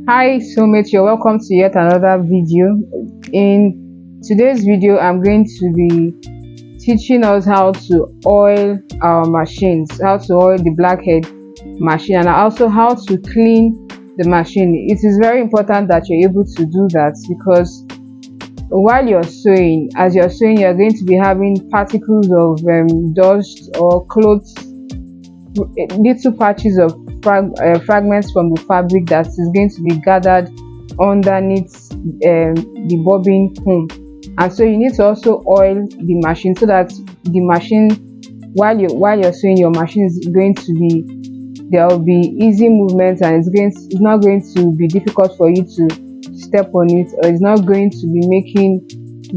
Hi soulmate, you're welcome to yet another video. In today's video, I'm going to be teaching us how to oil our machines, how to oil the blackhead machine, and also how to clean the machine. It is very important that you're able to do that because while you're sewing, as you're sewing, you're going to be having particles of dust or clothes, little patches of fragments from the fabric that is going to be gathered underneath the bobbin comb. And so you need to also oil the machine so that the machine, while you're sewing, your machine is going to be, there will be easy movement, and it's not going to be difficult for you to step on it, or it's not going to be making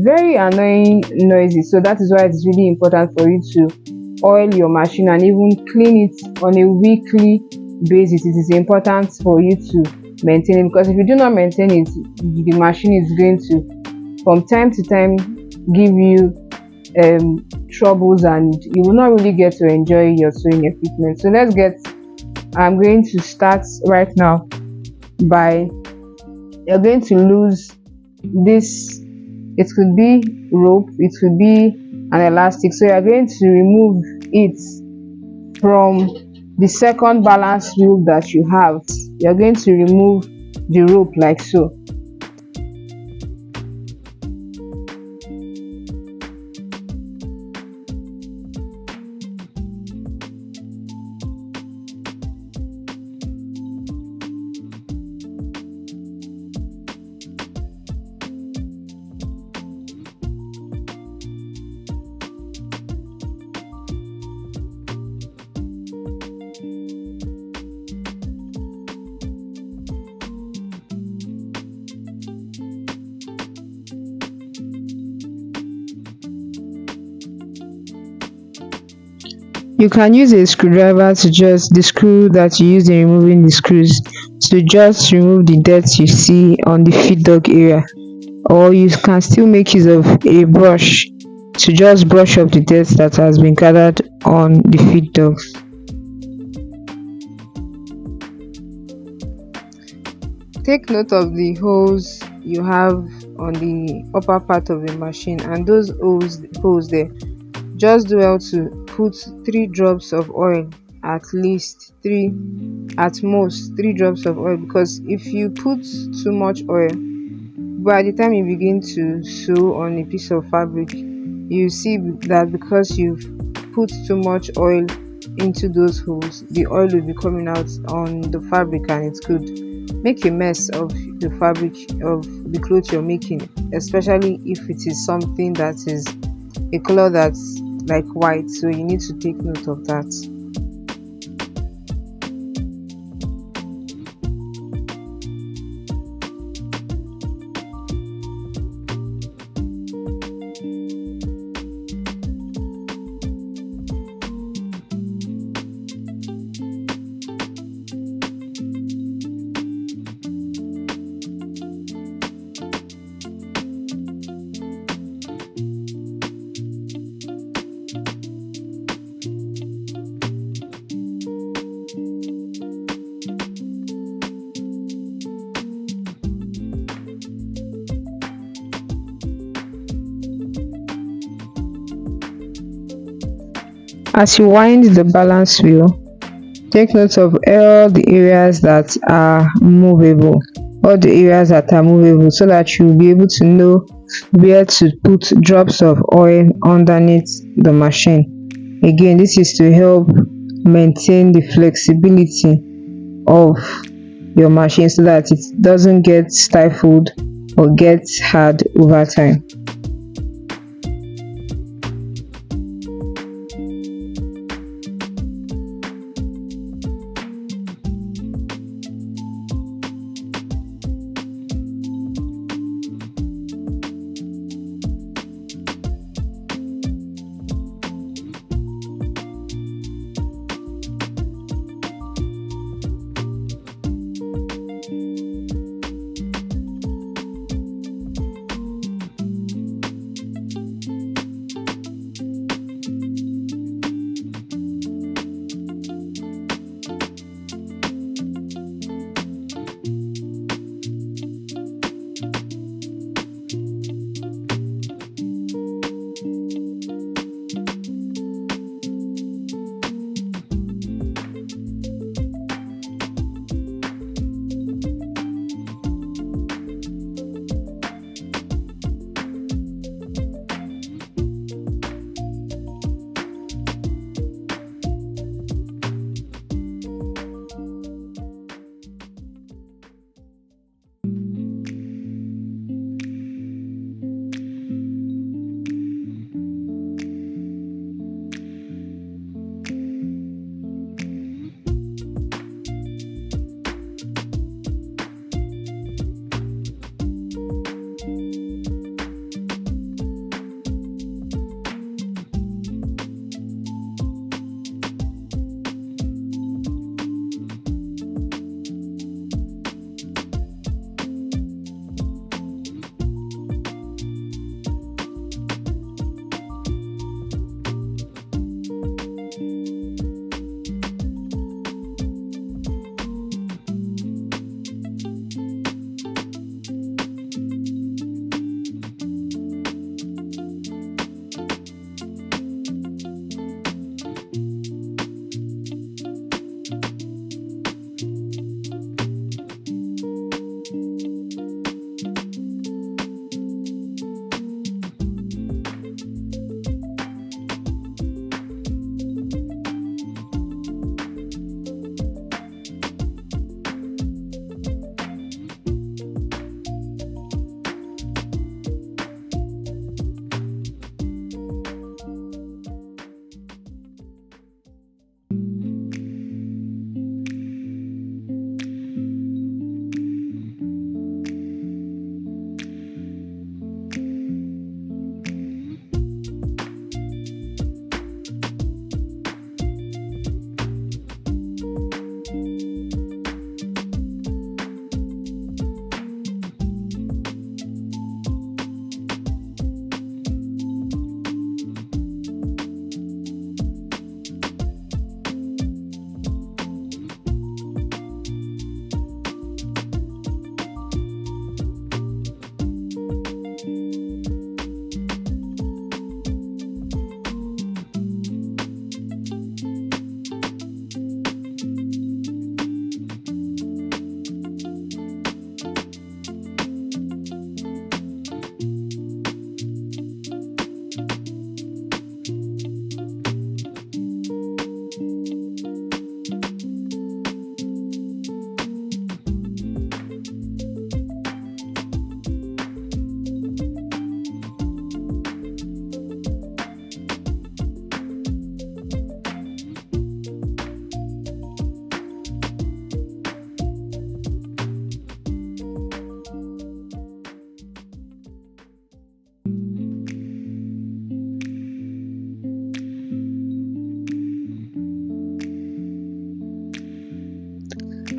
very annoying noises. So that is why it's really important for you to oil your machine and even clean it on a weekly basis. It is important for you to maintain it, because if you do not maintain it, the machine is going to from time to time give you troubles, and you will not really get to enjoy your sewing equipment. So I'm going to start right now by, you're going to lose this. It could be rope, it could be an elastic. So you're going to remove it from the second balance wheel that you have. You're going to remove the rope like so. You can use a screwdriver to just the screw that you use in removing the screws to just remove the dirt you see on the feed dog area, or you can still make use of a brush to just brush up the dirt that has been gathered on the feed dogs. Take note of the holes you have on the upper part of the machine, and those holes there, just do well to put 3 drops of oil, at least 3, at most 3 drops of oil, because if you put too much oil, by the time you begin to sew on a piece of fabric, you see that because you've put too much oil into those holes, the oil will be coming out on the fabric, and it could make a mess of the fabric of the clothes you're making, especially if it is something that is a color that's like white. So you need to take note of that. As you wind the balance wheel, take note of all the areas that are movable, so that you'll be able to know where to put drops of oil underneath the machine. Again, this is to help maintain the flexibility of your machine so that it doesn't get stifled or get hard over time.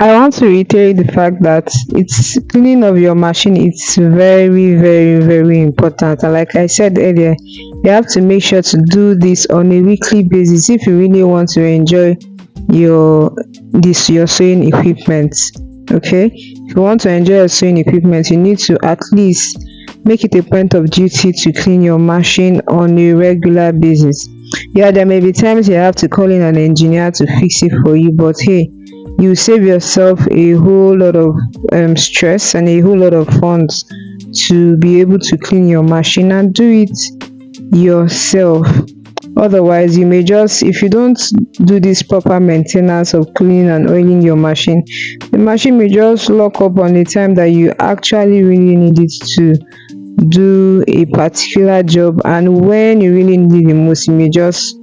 I want to reiterate the fact that it's cleaning of your machine. It's very, very, very important. And like I said earlier, you have to make sure to do this on a weekly basis if you really want to enjoy your your sewing equipment. Okay, if you want to enjoy your sewing equipment, you need to at least make it a point of duty to clean your machine on a regular basis. Yeah, there may be times you have to call in an engineer to fix it for you, but hey, you save yourself a whole lot of stress and a whole lot of funds to be able to clean your machine and do it yourself. Otherwise, you may just, if you don't do this proper maintenance of cleaning and oiling your machine, the machine may just lock up on the time that you actually really need it to do a particular job, and when you really need it the most, you may just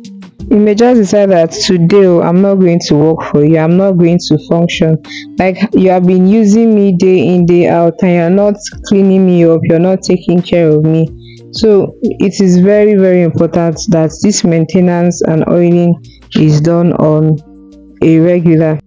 decide that today, oh, I'm not going to work for you, I'm not going to function. Like, you have been using me day in day out and you're not cleaning me up, you're not taking care of me. So it is very, very important that this maintenance and oiling is done on a regular.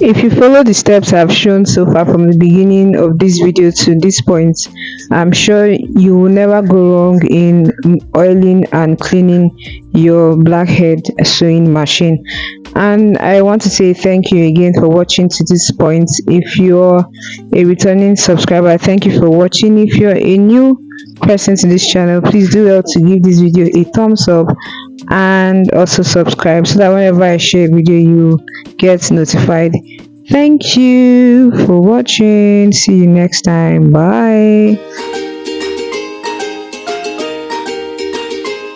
If you follow the steps I've shown so far from the beginning of this video to this point, I'm sure you will never go wrong in oiling and cleaning your blackhead sewing machine. And I want to say thank you again for watching to this point. If you're a returning subscriber, thank you for watching. If you're a new person to this channel, please do well to give this video a thumbs up and also subscribe so that whenever I share a video you get notified. Thank you for watching. See you next time. Bye.